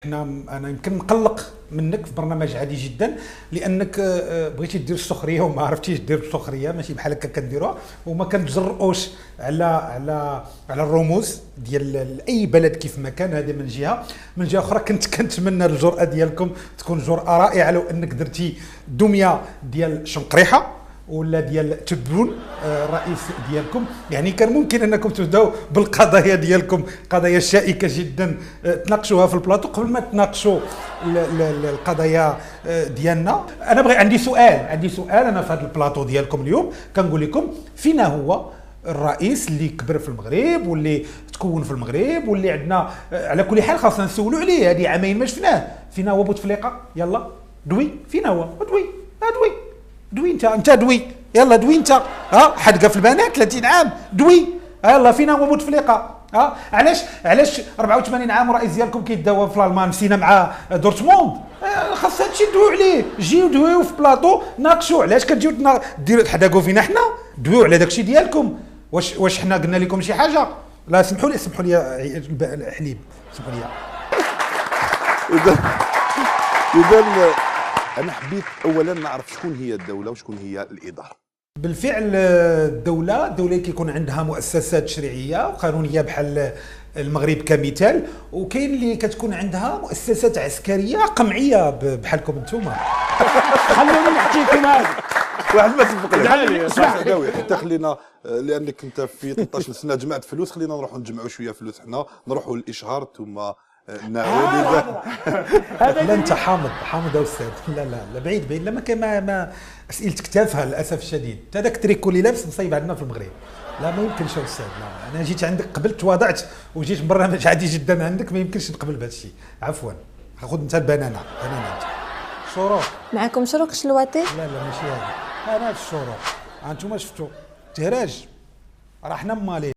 انا يمكن مقلق منك في برنامج عادي جدا لانك بغيتي دير السخريه وما عرفتيش دير السخريه ماشي بحال هكا كنديروها وما كنتجرؤوش على الرموز ديال اي بلد كيف ما كان. هذه من جهه اخرى كنتمنى الجرأه ديالكم تكون جرأه رائعه لو انك درتي دميه ديال شنقريحه ولا ديال تبون الرئيس ديالكم. يعني كان ممكن انكم تبداو بالقضايا ديالكم، قضايا شائكه جدا تناقشوها في البلاطو قبل ما تناقشوا القضايا ديالنا. انا عندي سؤال انا في هذا البلاطو ديالكم اليوم كنقول لكم فينا هو الرئيس اللي كبر في المغرب واللي تكون في المغرب واللي عندنا على كل حال خاصنا نسولوا عليه. هذه عامين ما شفناه. فينا هو بوتفليقه؟ يلا دوي فينا هو دوي انت دوي يلا دوي انت حدقه في البنات 30 عام دوي يلا فينا هو بوتفليقه. علاش 84 عام الرئيس ديالكم كيداوى في الالمان نسينا مع دورتموند؟ خاص هادشي ندويو عليه. جيو دويو في بلاطو ناقشوا. علاش كتجيو ديروا تحداقوا فينا حنا؟ دويو على داكشي ديالكم. واش حنا قلنا لكم شي حاجه؟ لا سمحوا لي حليب سمحوا لي. اذا انا حبيت اولا نعرف شكون هي الدوله وشكون هي الاداره. بالفعل الدوله كيكون عندها مؤسسات تشريعيه وقانونيه بحال المغرب كمثال، وكاين اللي كتكون عندها مؤسسات عسكريه قمعيه بحالكم انتم. خلوني نحكيكم هذا واحد ما سبق لي اسمح لي حتى خلينا لانك انت في 13 سنه جمعت فلوس، خلينا نروحوا نجمعوا شويه فلوس حنا نروحوا للاشهار ثم نعود. لا انت حامض استاذ. لا بعيد لا ما كان ما اسئلتك تافهه للاسف الشديد. انت هذاك التريكو اللي لابس مصيب عندنا في المغرب. لا ما يمكنش يا استاذ. لا انا جيت عندك قبل تواضعت وجيت برنامج عادي جدا عندك، ما يمكنش نقبل بهذا الشيء. عفوا خذ انت البنانه انت شروق معكم شروق شلواتي. لا ماشي هذا. انا الشروق انتم شفتوا تهراج راه حنا مالين.